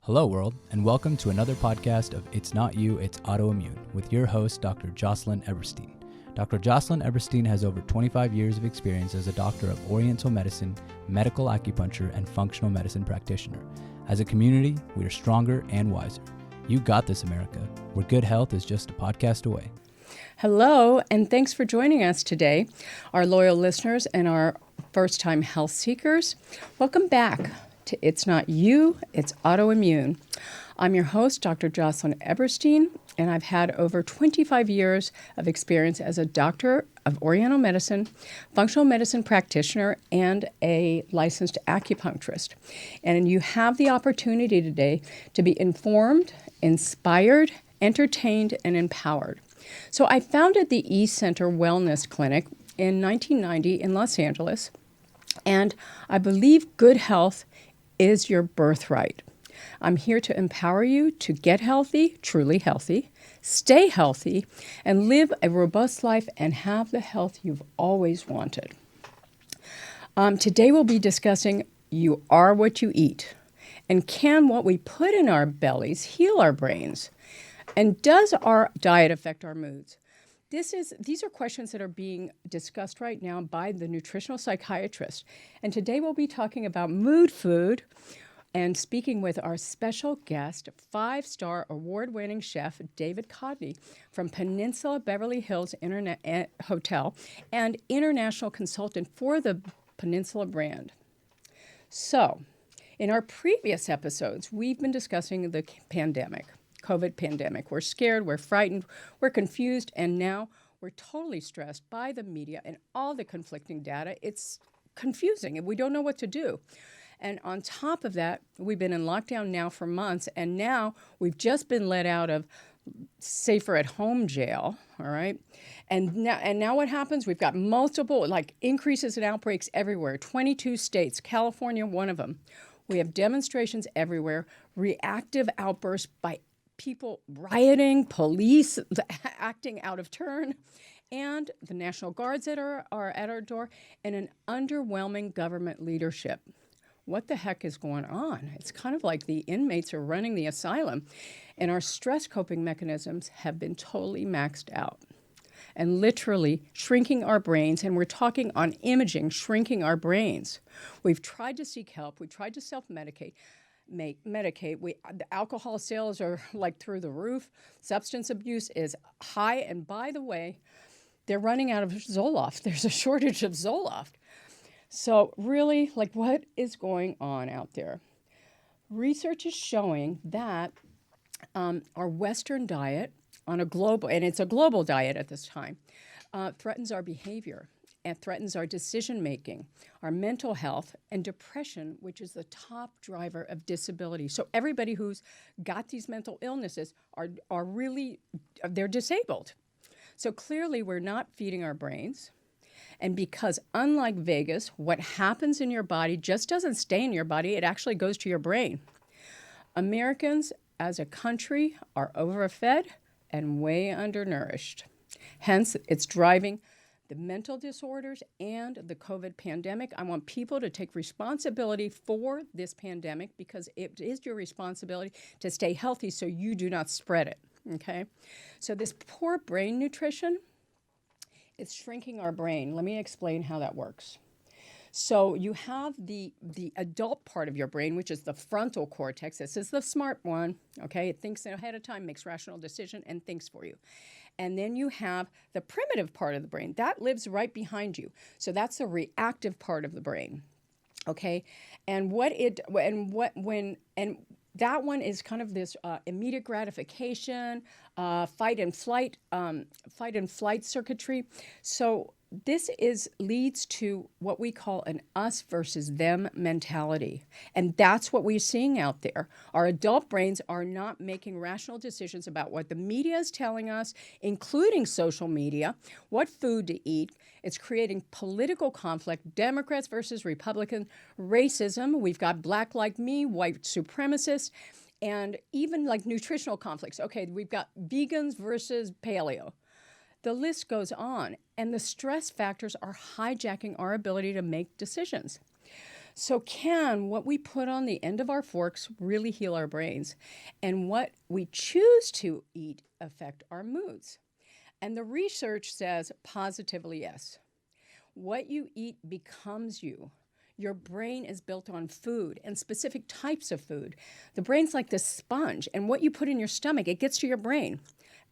Hello, world, and welcome to another podcast of It's Not You, It's Autoimmune with your host, Dr. Jocelyne Eberstein. Dr. Jocelyne Eberstein has over 25 years of experience as a doctor of Oriental medicine, medical acupuncture, and functional medicine practitioner. As a community, we are stronger and wiser. You got this, America, where good health is just a podcast away. Hello, and thanks for joining us today, our loyal listeners and our first-time health seekers. Welcome back to It's Not You, It's Autoimmune. I'm your host, Dr. Jocelyne Eberstein, and I've had over 25 years of experience as a doctor of Oriental medicine, functional medicine practitioner, and a licensed acupuncturist. And you have the opportunity today to be informed, inspired, entertained, and empowered. So I founded the E-Center Wellness Clinic in 1990 in Los Angeles, and I believe good health is your birthright. I'm here to empower you to get healthy, truly healthy, stay healthy, and live a robust life and have the health you've always wanted. Today we'll be discussing you are what you eat, and can what we put in our bellies heal our brains? And does our diet affect our moods? These are questions that are being discussed right now by the nutritional psychiatrist. And today we'll be talking about mood food and speaking with our special guest, 5-star award-winning chef David Codney from Peninsula Beverly Hills Hotel and international consultant for the Peninsula Brand. So, in our previous episodes, we've been discussing the pandemic. COVID pandemic. We're scared, we're frightened, we're confused, and now we're totally stressed by the media and all the conflicting data. It's confusing, and we don't know what to do. And on top of that, we've been in lockdown now for months, and now we've just been let out of safer at home jail, all right? And now what happens? We've got multiple, increases in outbreaks everywhere. 22 states, California, one of them. We have demonstrations everywhere, reactive outbursts by people rioting, police acting out of turn, and the National Guards that are at our door, and an underwhelming government leadership. What the heck is going on? It's kind of like the inmates are running the asylum, and our stress coping mechanisms have been totally maxed out and literally shrinking our brains, and we're talking on imaging, shrinking our brains. We've tried to seek help. We tried to self-medicate. The alcohol sales are through the roof. Substance abuse is high. And by the way, they're running out of Zoloft. There's a shortage of Zoloft. So really, what is going on out there? Research is showing that our Western diet on a global, and it's a global diet at this time, threatens our behavior. It threatens our decision-making, our mental health, and depression, which is the top driver of disability. So everybody who's got these mental illnesses are really, they're disabled. So clearly we're not feeding our brains. And because unlike Vegas, what happens in your body just doesn't stay in your body, it actually goes to your brain. Americans as a country are overfed and way undernourished. Hence, it's driving the mental disorders and the COVID pandemic. I want people to take responsibility for this pandemic because it is your responsibility to stay healthy so you do not spread it, okay? So this poor brain nutrition, it's shrinking our brain. Let me explain how that works. So you have the adult part of your brain, which is the frontal cortex. This is the smart one, okay? It thinks ahead of time, makes rational decision, and thinks for you. And then you have the primitive part of the brain. That lives right behind you. So that's the reactive part of the brain, okay? And that one is kind of this immediate gratification, fight and flight circuitry. So this leads to what we call an us versus them mentality. And that's what we're seeing out there. Our adult brains are not making rational decisions about what the media is telling us, including social media, what food to eat. It's creating political conflict, Democrats versus Republicans, racism. We've got black like me, white supremacists, and even nutritional conflicts. Okay, we've got vegans versus paleo. The list goes on, and the stress factors are hijacking our ability to make decisions. So can what we put on the end of our forks really heal our brains? And what we choose to eat affect our moods? And the research says positively yes. What you eat becomes you. Your brain is built on food and specific types of food. The brain's like this sponge, and what you put in your stomach, it gets to your brain.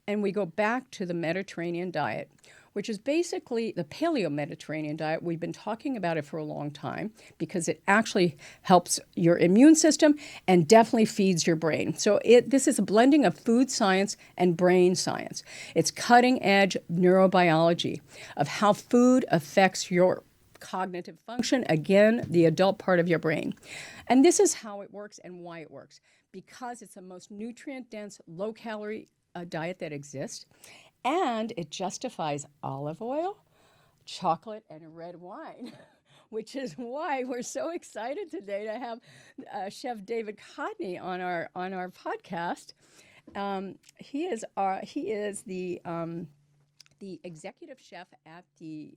And we go back to the Mediterranean diet, which is basically the Paleo Mediterranean diet. We've been talking about it for a long time because it actually helps your immune system and definitely feeds your brain. So this is a blending of food science and brain science. It's cutting edge neurobiology of how food affects your cognitive function, again, the adult part of your brain. And this is how it works and why it works. Because it's the most nutrient-dense, low-calorie diet that exists, and it justifies olive oil, chocolate, and red wine, which is why we're so excited today to have Chef David Codney on our podcast. He is the executive chef at the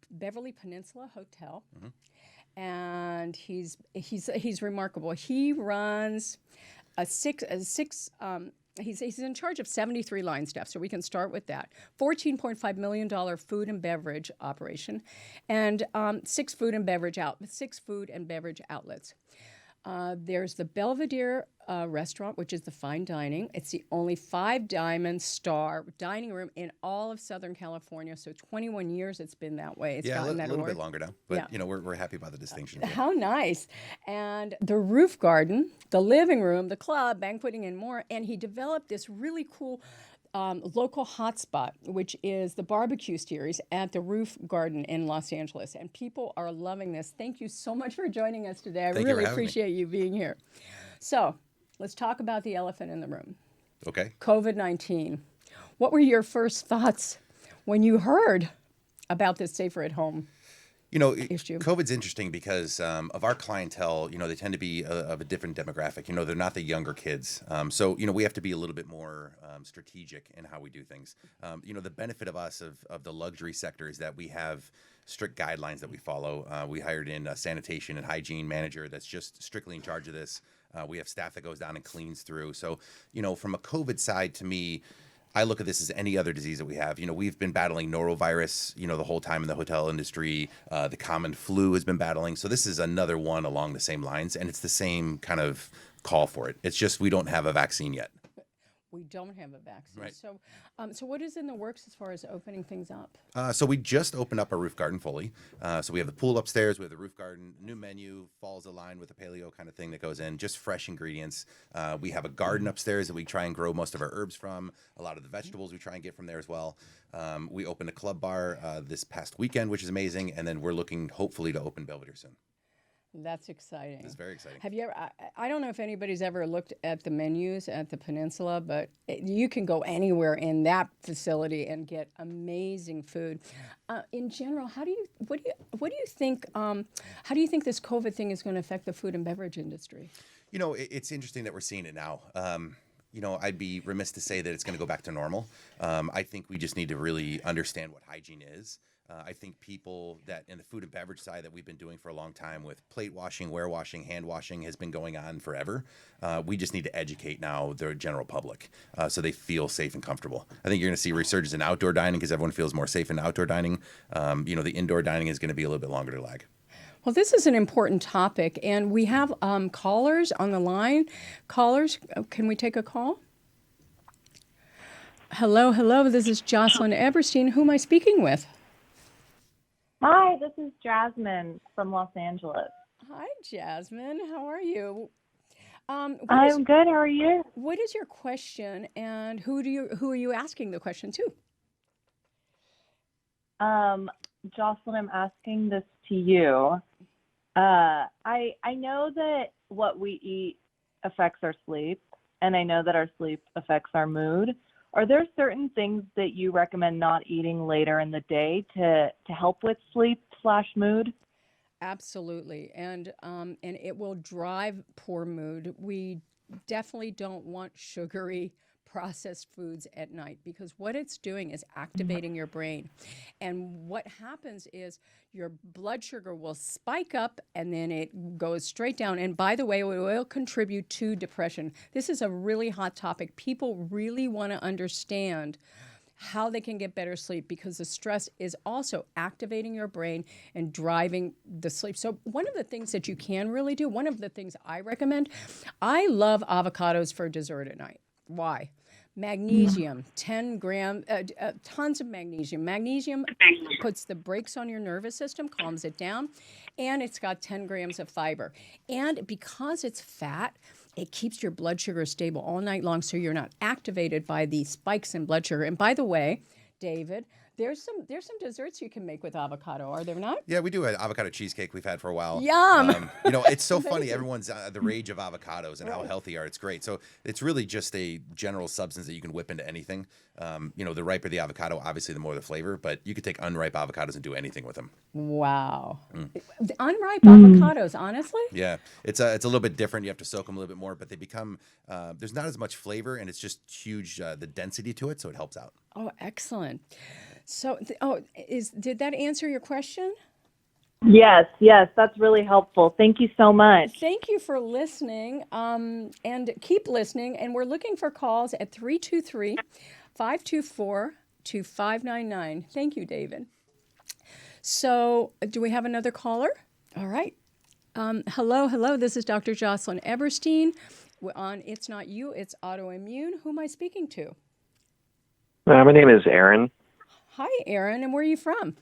Beverly Peninsula Hotel, and he's remarkable. He runs he's in charge of 73 line staff, so we can start with that. $14.5 million food and beverage operation, and six food and beverage outlets. There's the Belvedere restaurant, which is the fine dining. It's the only 5-diamond star dining room in all of Southern California. So 21 years it's been that way. It's gotten that a little award. bit longer now, but we're happy about the distinction. How nice. And the roof garden, the living room, the club, banqueting, and more. And he developed this really cool local hotspot, which is the barbecue series at the Roof Garden in Los Angeles. And people are loving this. Thank you so much for joining us today. I really appreciate you being here. So let's talk about the elephant in the room. Okay. COVID-19. What were your first thoughts when you heard about this safer at home issue? COVID's interesting because of our clientele, they tend to be of a different demographic. They're not the younger kids. So we have to be a little bit more strategic in how we do things. The benefit of us, of the luxury sector, is that we have strict guidelines that we follow. We hired in a sanitation and hygiene manager that's just strictly in charge of this. We have staff that goes down and cleans through. So, from a COVID side, to me, I look at this as any other disease that we have. We've been battling norovirus, the whole time in the hotel industry. The common flu has been battling. So this is another one along the same lines, and it's the same kind of call for it. It's just we don't have a vaccine yet. We don't have a vaccine. Right. So what is in the works as far as opening things up? So we just opened up our roof garden fully. So we have the pool upstairs, we have the roof garden, new menu, falls aligned with the paleo kind of thing that goes in, just fresh ingredients. We have a garden upstairs that we try and grow most of our herbs from. A lot of the vegetables we try and get from there as well. We opened a club bar this past weekend, which is amazing. And then we're looking hopefully to open Belvedere soon. That's exciting. It's very exciting. Have you ever, I don't know if anybody's ever looked at the menus at the Peninsula, but you can go anywhere in that facility and get amazing food. In general, what do you think this COVID thing is going to affect the food and beverage industry? It's interesting that we're seeing it now. I'd be remiss to say that it's going to go back to normal. I think we just need to really understand what hygiene is. I think people that in the food and beverage side that we've been doing for a long time with plate washing, ware washing, hand washing has been going on forever. We just need to educate now the general public so they feel safe and comfortable. I think you're going to see a resurgence in outdoor dining because everyone feels more safe in outdoor dining. The indoor dining is going to be a little bit longer to lag. Well, this is an important topic, and we have callers on the line. Callers, can we take a call? Hello, this is Jocelyne Eberstein. Who am I speaking with? Hi, this is Jasmine from Los Angeles. Hi, Jasmine. How are you? I'm good. How are you? What is your question, and who are you asking the question to? Jocelyne, I'm asking this to you. I know that what we eat affects our sleep, and I know that our sleep affects our mood. Are there certain things that you recommend not eating later in the day to help with sleep/mood? Absolutely, and it will drive poor mood. We definitely don't want sugary processed foods at night, because what it's doing is activating your brain. And what happens is your blood sugar will spike up and then it goes straight down. And by the way, it will contribute to depression. This is a really hot topic. People really want to understand how they can get better sleep, because the stress is also activating your brain and driving the sleep. So one of the things that you can really do, one of the things I recommend, I love avocados for dessert at night. Why? Magnesium, 10 grams, tons of magnesium. Magnesium puts the brakes on your nervous system, calms it down, and it's got 10 grams of fiber. And because it's fat, it keeps your blood sugar stable all night long, so you're not activated by the spikes in blood sugar. And by the way, David, there's some desserts you can make with avocado, are there not? Yeah, we do an avocado cheesecake we've had for a while. Yum! It's so funny. Everyone's the rage of avocados and how healthy they are. It's great. So it's really just a general substance that you can whip into anything. The riper the avocado, obviously, the more the flavor. But you could take unripe avocados and do anything with them. Wow. The unripe avocados, honestly? Yeah, it's a little bit different. You have to soak them a little bit more, but they become there's not as much flavor, and it's just huge the density to it, so it helps out. Oh, excellent. So, did that answer your question? Yes, that's really helpful. Thank you so much. Thank you for listening, and keep listening. And we're looking for calls at 323-524-2599. Thank you, David. So, do we have another caller? All right. Hello. This is Dr. Jocelyne Eberstein. We're on It's Not You, It's Autoimmune. Who am I speaking to? My name is Aaron. Hi, Aaron. And where are you from?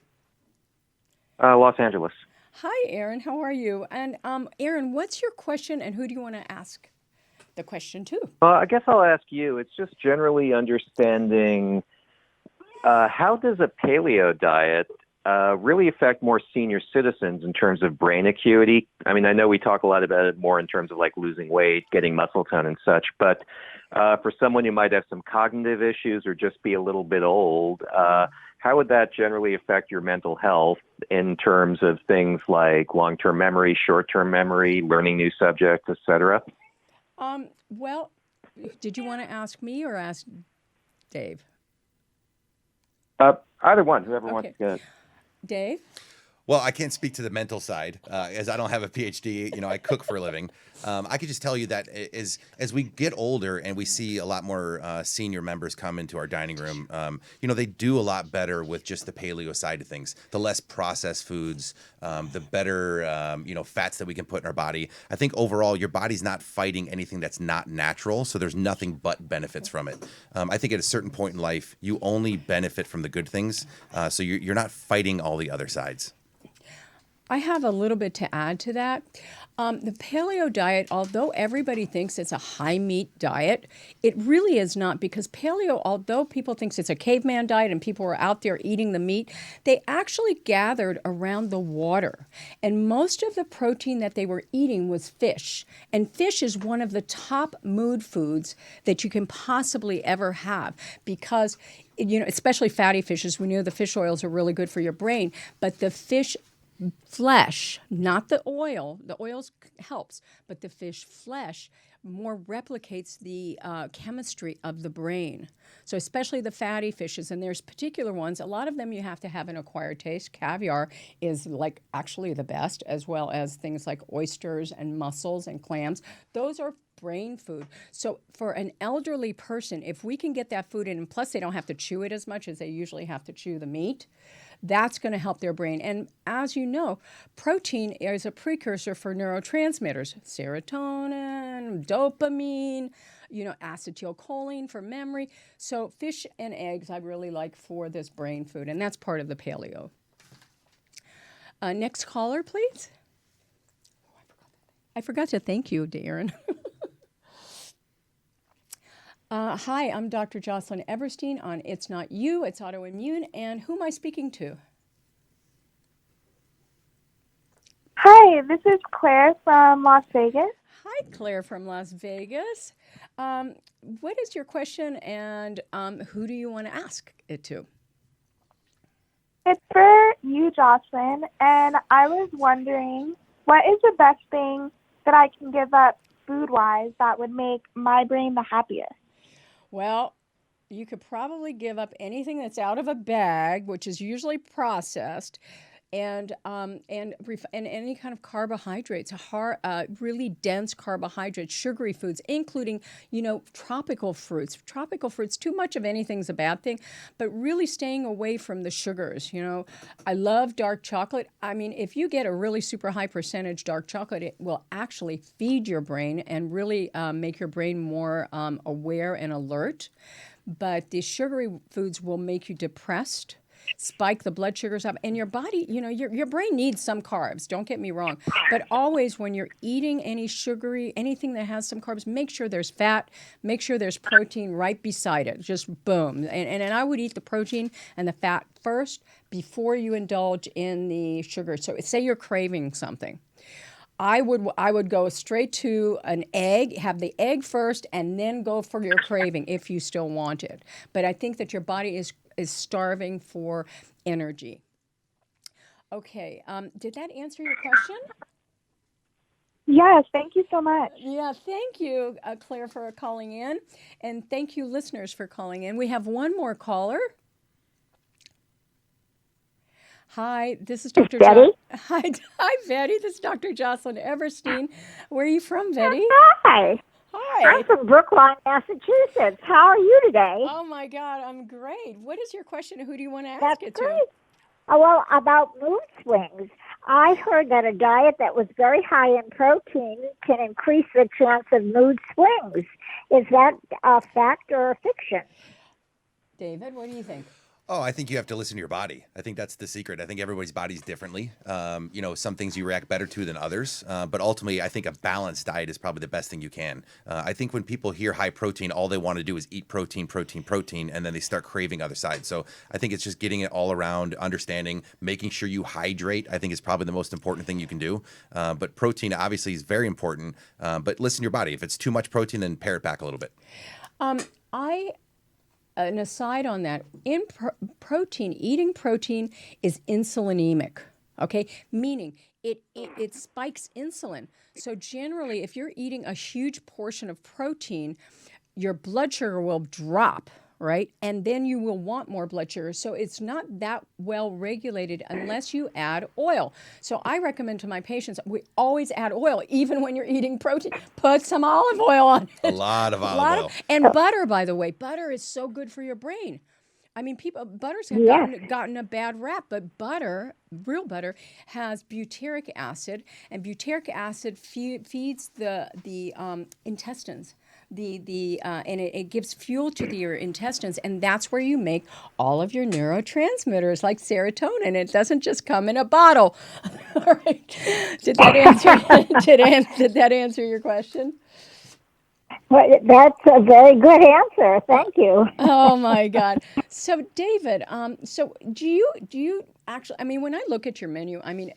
Los Angeles. Hi, Aaron. How are you? And Aaron, what's your question, and who do you want to ask the question to? I guess I'll ask you. It's just generally understanding how does a paleo diet really affect more senior citizens in terms of brain acuity? I mean, I know we talk a lot about it more in terms of like losing weight, getting muscle tone and such, but for someone who might have some cognitive issues or just be a little bit old, how would that generally affect your mental health in terms of things like long-term memory, short-term memory, learning new subjects, et cetera? Well, did you want to ask me or ask Dave? Either one, whoever wants to get it. Dave? Well, I can't speak to the mental side, as I don't have a PhD. I cook for a living. I could just tell you that as we get older and we see a lot more senior members come into our dining room, they do a lot better with just the paleo side of things. The less processed foods, the better, fats that we can put in our body. I think overall, your body's not fighting anything that's not natural, so there's nothing but benefits from it. I think at a certain point in life, you only benefit from the good things, so you're not fighting all the other sides. I have a little bit to add to that. The paleo diet, although everybody thinks it's a high meat diet, it really is not, because paleo, although people think it's a caveman diet and people were out there eating the meat, they actually gathered around the water. And most of the protein that they were eating was fish. And fish is one of the top mood foods that you can possibly ever have, because, especially fatty fishes, we know the fish oils are really good for your brain, but the fish flesh, not the oil. The oils helps, but the fish flesh more replicates the chemistry of the brain. So especially the fatty fishes, and there's particular ones. A lot of them you have to have an acquired taste. Caviar is like actually the best, as well as things like oysters and mussels and clams. Those are brain food. So for an elderly person, if we can get that food in, and plus they don't have to chew it as much as they usually have to chew the meat, that's going to help their brain. And as you know, protein is a precursor for neurotransmitters, serotonin, dopamine, acetylcholine for memory. So fish and eggs I really like for this brain food, and that's part of the paleo. Next caller, please. I forgot to thank you, Darren. Hi, I'm Dr. Jocelyne Eberstein on It's Not You, It's Autoimmune, and who am I speaking to? Hi, this is Claire from Las Vegas. Hi, Claire from Las Vegas. What is your question, and who do you want to ask it to? It's for you, Jocelyne, and I was wondering, what is the best thing that I can give up food-wise that would make my brain the happiest? Well, you could probably give up anything that's out of a bag, which is usually processed, and any kind of carbohydrates, really dense carbohydrates, sugary foods, including tropical fruits. Tropical fruits, too much of anything's a bad thing, but really staying away from the sugars. I love dark chocolate. I mean, if you get a really super high percentage dark chocolate, it will actually feed your brain and really make your brain more aware and alert. But the sugary foods will make you depressed, spike the blood sugars up, and your body, your brain needs some carbs, don't get me wrong, but always when you're eating anything that has some carbs, make sure there's fat, make sure there's protein right beside it, just boom. And I would eat the protein and the fat first before you indulge in the sugar. So say you're craving something. I would go straight to an egg, have the egg first, and then go for your craving if you still want it. But I think that your body is starving for energy. Okay, did that answer your question? Yes, thank you so much. Yeah, thank you, Claire, for calling in. And thank you, listeners, for calling in. We have one more caller. Hi, this is Dr. Betty. Hi, Betty. This is Dr. Jocelyne Eberstein. Where are you from, Betty? Hi. Hi. I'm from Brookline, Massachusetts. How are you today? Oh, my God, I'm great. What is your question? Who do you want to ask That's it great. to? Well, about mood swings. I heard that a diet that was very high in protein can increase the chance of mood swings. Is that a fact or a fiction? David, what do you think? Oh, I think you have to listen to your body. I think that's the secret. I think everybody's body's differently. Some things you react better to than others. But ultimately, I think a balanced diet is probably the best thing you can. I think when people hear high protein, all they want to do is eat protein, and then they start craving other sides. So I think it's just getting it all around, understanding, making sure you hydrate, I think is probably the most important thing you can do. But protein obviously is very important. But listen to your body. If it's too much protein, then pare it back a little bit. An aside on that, in protein, eating protein is insulinemic, okay? Meaning it spikes insulin. So generally, if you're eating a huge portion of protein, your blood sugar will drop, right? And then you will want more blood sugar. So it's not that well regulated unless you add oil. So I recommend to my patients, we always add oil, even when you're eating protein. Put some olive oil on it. A lot of olive oil. And butter, by the way. Butter is so good for your brain. I mean, butter's gotten a bad rap, but butter, real butter, has butyric acid, and butyric acid feeds the intestines. And it gives fuel to your intestines, and that's where you make all of your neurotransmitters like serotonin. It doesn't just come in a bottle. All right. Did that answer your question? Well, that's a very good answer. Thank you. Oh my God. So David, so do you actually, I mean, when I look at your menu, I mean,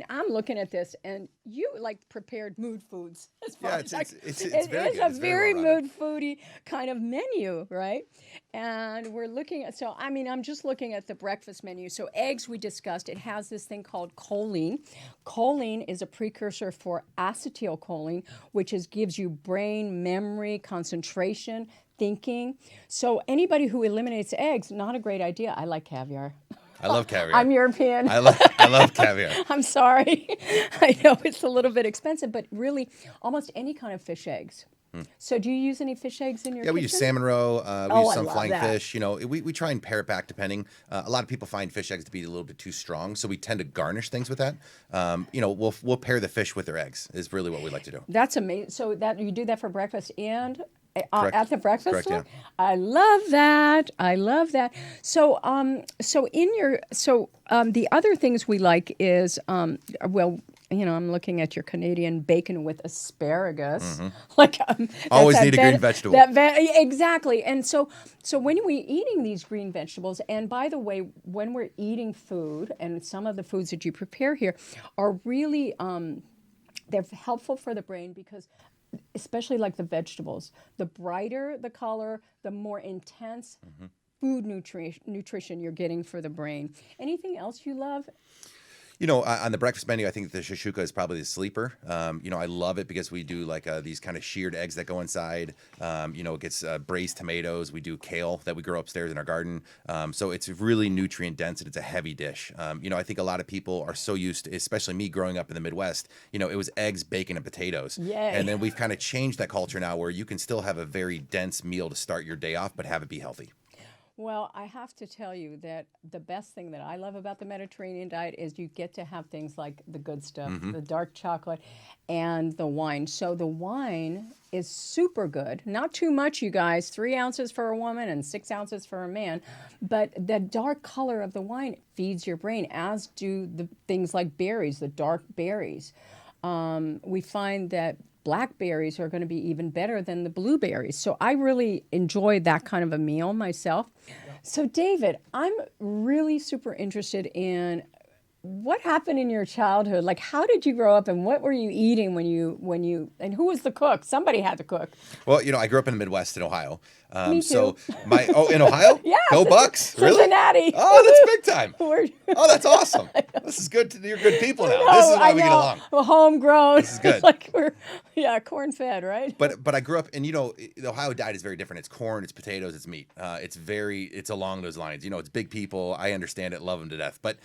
I'm looking at this and you prepared mood foods. It's very good. It's a very mood foodie kind of menu, right? And we're looking at, so I mean, I'm just looking at the breakfast menu. So eggs, we discussed, it has this thing called choline. Choline is a precursor for acetylcholine, which gives you brain memory, concentration, thinking. So anybody who eliminates eggs, not a great idea. I like caviar. I love caviar. I'm European. I love caviar. I'm sorry. I know it's a little bit expensive, but really almost any kind of fish eggs. So do you use any fish eggs in your kitchen? We use salmon roe. We use some flying that. fish. We try and pare it back depending. A lot of people find fish eggs to be a little bit too strong, so we tend to garnish things with that. We'll pair the fish with their eggs is really what we like to do. That's amazing. So that you do that for breakfast and Correct. at the breakfast Correct, store? yeah. I love that. So the other things we like is I'm looking at your Canadian bacon with asparagus. Mm-hmm. Always need a green vegetable. Exactly. And so when we're eating these green vegetables, and by the way, when we're eating food, and some of the foods that you prepare here are really they're helpful for the brain because, especially like the vegetables, the brighter the color, the more intense food nutrition you're getting for the brain. Anything else you love? On the breakfast menu, I think the shashuka is probably the sleeper. I love it because we do like these kind of sheared eggs that go inside. It gets braised tomatoes. We do kale that we grow upstairs in our garden. So it's really nutrient dense and it's a heavy dish. I think a lot of people are so used to, especially me growing up in the Midwest, it was eggs, bacon, and potatoes. Yay. And then we've kind of changed that culture now where you can still have a very dense meal to start your day off, but have it be healthy. Well, I have to tell you that the best thing that I love about the Mediterranean diet is you get to have things like the good stuff, the dark chocolate, and the wine. So the wine is super good. Not too much, you guys. 3 ounces for a woman and 6 ounces for a man. But the dark color of the wine feeds your brain, as do the things like berries, the dark berries. We find that blackberries are going to be even better than the blueberries. So I really enjoy that kind of a meal myself. So David, I'm really super interested in what happened in your childhood. Like, how did you grow up and what were you eating when you, and who was the cook? Somebody had to cook. Well, I grew up in the Midwest in Ohio. Me too. So in Ohio? Yeah. Go Bucks. Really? Cincinnati. Oh, that's big time. Oh, that's awesome. This is good. You're good people now. This is why we get along. Well, homegrown. This is good. Like corn fed, right? But I grew up, and the Ohio diet is very different. It's corn, it's potatoes, it's meat. It's along those lines. It's big people. I understand it, love them to death. But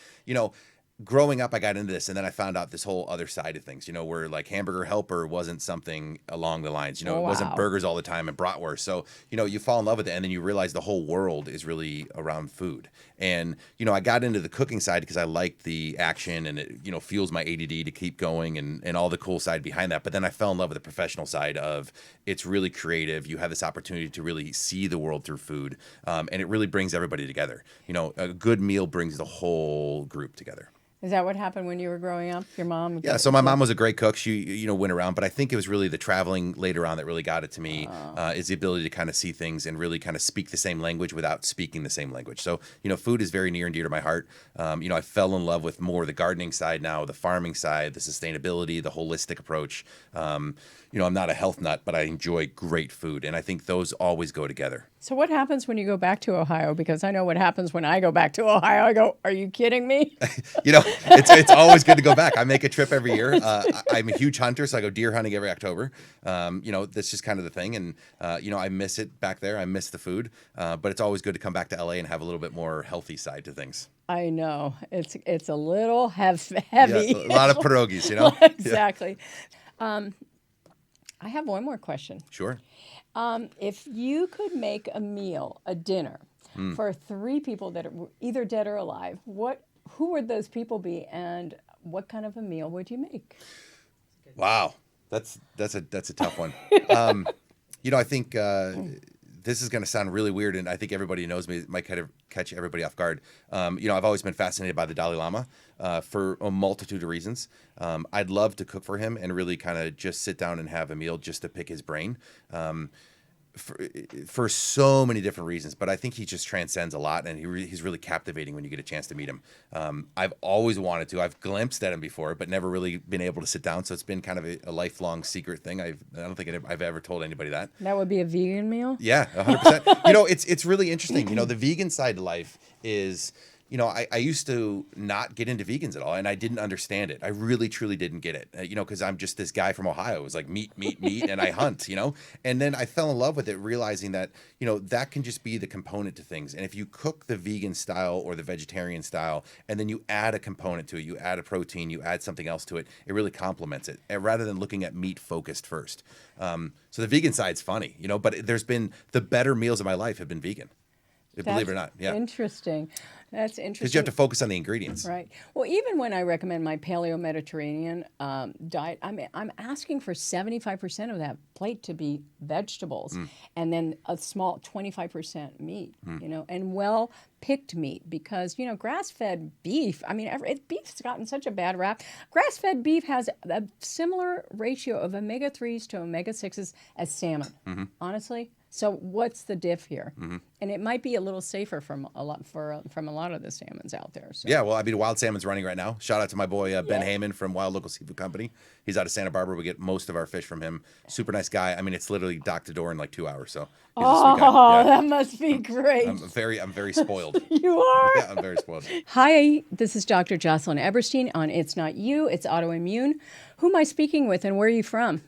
growing up, I got into this, and then I found out this whole other side of things, where like Hamburger Helper wasn't something along the lines, it wasn't burgers all the time and bratwurst. So, you fall in love with it, and then you realize the whole world is really around food. And, I got into the cooking side because I liked the action and it, fuels my ADD to keep going and all the cool side behind that. But then I fell in love with the professional side of it's really creative. You have this opportunity to really see the world through food. And it really brings everybody together. A good meal brings the whole group together. Is that what happened when you were growing up? Your mom? Yeah, so my mom was a great cook. She, went around, but I think it was really the traveling later on that really got it to me, is the ability to kind of see things and really kind of speak the same language without speaking the same language. So, food is very near and dear to my heart. I fell in love with more the gardening side now, the farming side, the sustainability, the holistic approach. I'm not a health nut, but I enjoy great food, and I think those always go together. So what happens when you go back to Ohio? Because I know what happens when I go back to Ohio. I go, are you kidding me? It's always good to go back. I make a trip every year. I'm a huge hunter, so I go deer hunting every October. That's just kind of the thing. And, I miss it back there. I miss the food. But it's always good to come back to LA and have a little bit more healthy side to things. I know. It's a little heavy. Yeah, a lot of pierogies, Exactly. Yeah. I have one more question. Sure. If you could make a meal, a dinner, for 3 people that are either dead or alive, who would those people be, and what kind of a meal would you make? Wow, that's a tough one. I think this is going to sound really weird, and I think everybody knows me. It might kind of catch everybody off guard. I've always been fascinated by the Dalai Lama for a multitude of reasons. I'd love to cook for him and really kind of just sit down and have a meal just to pick his brain. For so many different reasons, but I think he just transcends a lot, and he's really captivating when you get a chance to meet him. I've always wanted to. I've glimpsed at him before, but never really been able to sit down, so it's been kind of a lifelong secret thing. I don't think I've ever told anybody that. That would be a vegan meal? Yeah, 100%. It's really interesting. The vegan side of life is... I used to not get into vegans at all, and I didn't understand it. I really, truly didn't get it, because I'm just this guy from Ohio. It was like meat, and I hunt, And then I fell in love with it, realizing that, that can just be the component to things. And if you cook the vegan style or the vegetarian style, and then you add a component to it, you add a protein, you add something else to it, it really complements it, rather than looking at meat focused first. So the vegan side's funny, but there's been the better meals of my life have been vegan. Believe it or not. Yeah. Interesting. That's interesting. Because you have to focus on the ingredients. Right. Well, even when I recommend my Paleo Mediterranean diet, I'm asking for 75% of that plate to be vegetables, and then a small 25% meat, and well-picked meat, because, grass-fed beef, beef's gotten such a bad rap. Grass-fed beef has a similar ratio of omega-3s to omega-6s as salmon. Honestly, So what's the diff here? And it might be a little safer from a lot of the salmons out there. So. Yeah, well, I mean, wild salmon's running right now. Shout out to my boy Ben Heyman from Wild Local Seafood Company. He's out of Santa Barbara. We get most of our fish from him. Super nice guy. I mean, it's literally dock to door in like 2 hours. So he's a sweet guy. Yeah. That must be great. I'm very spoiled. You are? Yeah, I'm very spoiled. Hi, this is Dr. Jocelyne Eberstein on It's Not You, It's Autoimmune. Who am I speaking with and where are you from?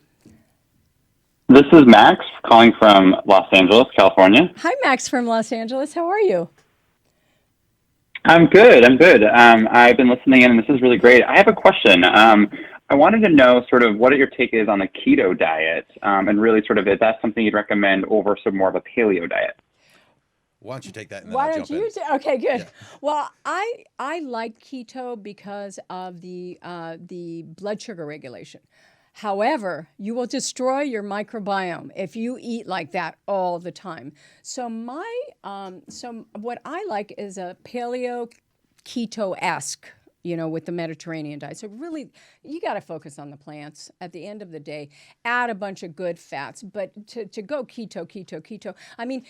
This is Max calling from Los Angeles, California. Hi, Max from Los Angeles. How are you? I'm good. I've been listening in, and this is really great. I have a question. I wanted to know sort of what your take is on the keto diet, and really sort of is that something you'd recommend over some more of a paleo diet? Why don't you take that and then I'll jump in? Okay, good. Yeah. Well, I like keto because of the blood sugar regulation. However, you will destroy your microbiome if you eat like that all the time. So what I like is a paleo keto-esque, with the Mediterranean diet. So really, you got to focus on the plants. At the end of the day, add a bunch of good fats. But to go keto, I mean,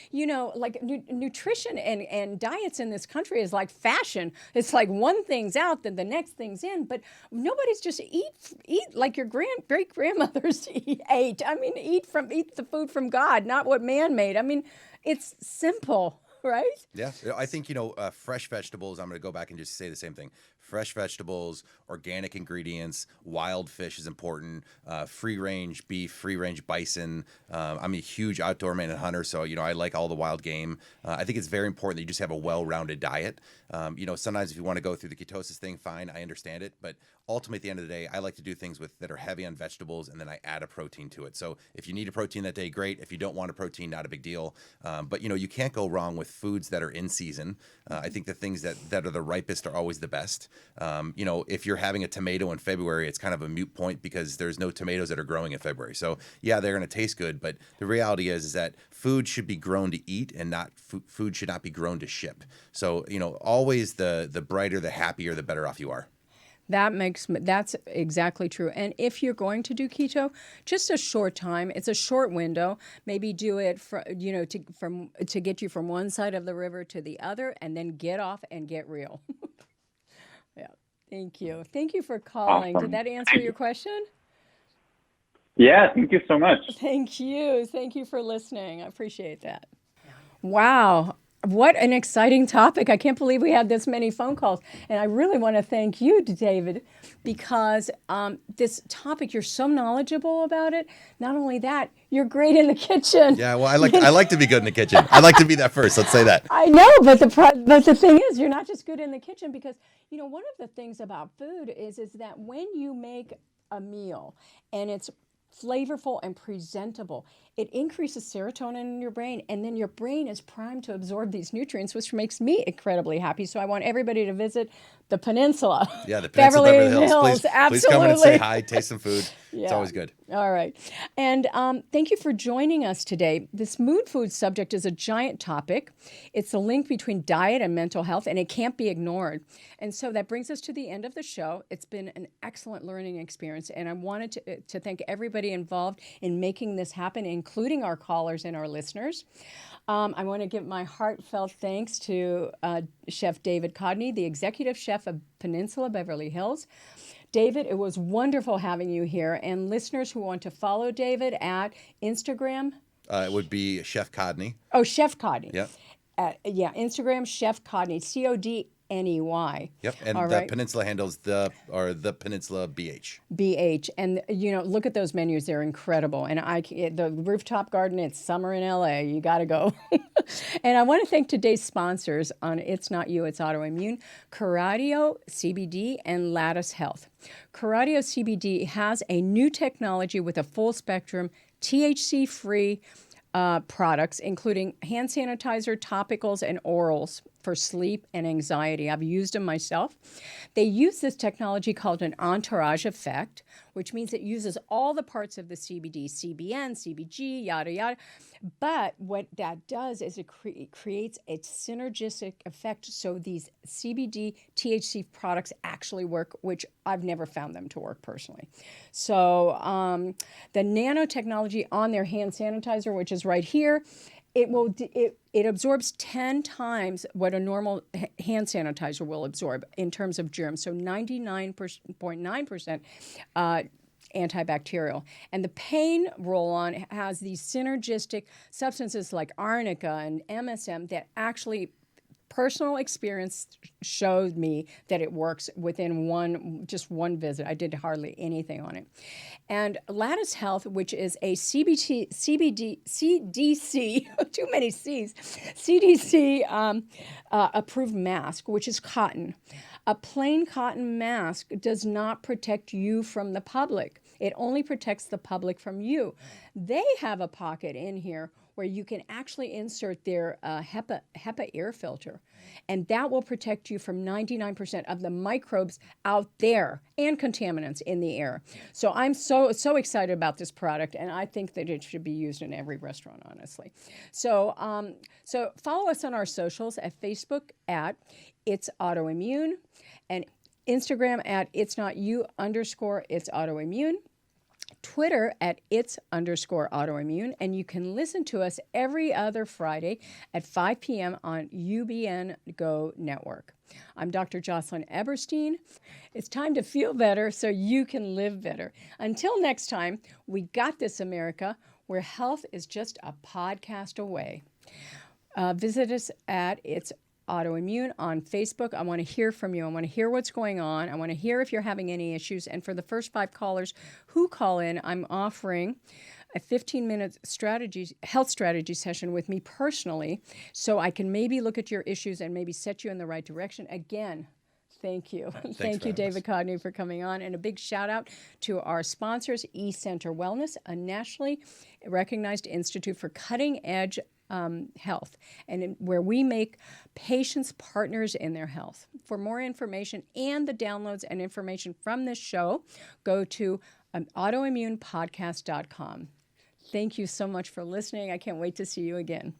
like nutrition and diets in this country is like fashion. It's like one thing's out, then the next thing's in. But nobody's just eat like your great grandmothers ate. I mean, eat the food from God, not what man made. I mean, it's simple. Right? Yeah. I think, fresh vegetables, I'm going to go back and just say the same thing. Fresh vegetables, organic ingredients, wild fish is important, free-range beef, free-range bison. I'm a huge outdoor man and hunter, so, I like all the wild game. I think it's very important that you just have a well-rounded diet. Sometimes if you want to go through the ketosis thing, fine, I understand it. But ultimately, at the end of the day, I like to do things that are heavy on vegetables, and then I add a protein to it. So if you need a protein that day, great. If you don't want a protein, not a big deal. But, you can't go wrong with foods that are in season. I think the things that are the ripest are always the best. If you're having a tomato in February, it's kind of a moot point because there's no tomatoes that are growing in February. So yeah, they're going to taste good, but the reality is that food should be grown to eat and not food should not be grown to ship. So, always the brighter, the happier, the better off you are. That's exactly true. And if you're going to do keto, just a short time, it's a short window. Maybe do it to get you from one side of the river to the other, and then get off and get real. Yeah. Thank you. Thank you for calling. Awesome. Did that answer your question? Yeah, thank you so much. Thank you. Thank you for listening. I appreciate that. Wow. What an exciting topic. I can't believe we had this many phone calls. And I really want to thank you, David, because this topic, you're so knowledgeable about it. Not only that, you're great in the kitchen. Yeah, well, I like to be good in the kitchen. I like to be that first. Let's say that. I know, but the thing is, you're not just good in the kitchen because, one of the things about food is that when you make a meal and it's flavorful and presentable, it increases serotonin in your brain, and then your brain is primed to absorb these nutrients, which makes me incredibly happy. So I want everybody to visit the Peninsula. Yeah, the Peninsula Beverly Hills. Absolutely. Please come in and say hi, taste some food. Yeah. It's always good. All right. And thank you for joining us today. This mood food subject is a giant topic. It's a link between diet and mental health, and it can't be ignored. And so that brings us to the end of the show. It's been an excellent learning experience, and I wanted to thank everybody involved in making this happen, including our callers and our listeners. I want to give my heartfelt thanks to Chef David Codney, the executive chef of Peninsula Beverly Hills. David, it was wonderful having you here. And listeners who want to follow David at Instagram? It would be Chef Codney. Oh, Chef Codney. Yep. Yeah, Instagram, Chef Codney, Codney. Yep, and All the right. Peninsula handles the Peninsula BH. BH, and look at those menus; they're incredible. And the rooftop garden, it's summer in LA. You got to go. And I want to thank today's sponsors on It's Not You, It's Autoimmune, Curatio CBD and Lattice Health. Curatio CBD has a new technology with a full spectrum THC-free products, including hand sanitizer, topicals, and orals. for sleep and anxiety. I've used them myself. They use this technology called an entourage effect, which means it uses all the parts of the CBD, CBN, CBG, yada, yada. But what that does is it creates a synergistic effect. So these CBD, THC products actually work, which I've never found them to work personally. So the nanotechnology on their hand sanitizer, which is right here, it absorbs 10 times what a normal hand sanitizer will absorb in terms of germs. So 99.9% antibacterial. And the pain roll-on has these synergistic substances like arnica and MSM that actually personal experience showed me that it works within just one visit. I did hardly anything on it. And Lattice Health, which is a CDC, too many C's, CDC approved mask, which is cotton. A plain cotton mask does not protect you from the public. It only protects the public from you. They have a pocket in here where you can actually insert their HEPA air filter, and that will protect you from 99% of the microbes out there and contaminants in the air. So I'm so excited about this product, and I think that it should be used in every restaurant, honestly. So follow us on our socials at Facebook at It's Autoimmune, and Instagram at It's Not You _ It's Autoimmune. Twitter at its_autoimmune, and you can listen to us every other Friday at 5 p.m. on UBN Go Network. I'm Dr. Jocelyne Eberstein. It's time to feel better so you can live better. Until next time, we got this, America, where health is just a podcast away. Visit us at It's Autoimmune on Facebook. I want to hear from you. I want to hear what's going on. I want to hear if you're having any issues. And for the first 5 callers who call in, I'm offering a 15-minute health strategy session with me personally, so I can maybe look at your issues and maybe set you in the right direction. Again, thank you. Thank you, David Codney, for coming on. And a big shout out to our sponsors, eCenter Wellness, a nationally recognized institute for cutting edge health, and where we make patients partners in their health. For more information and the downloads and information from this show, go to autoimmunepodcast.com. Thank you so much for listening. I can't wait to see you again.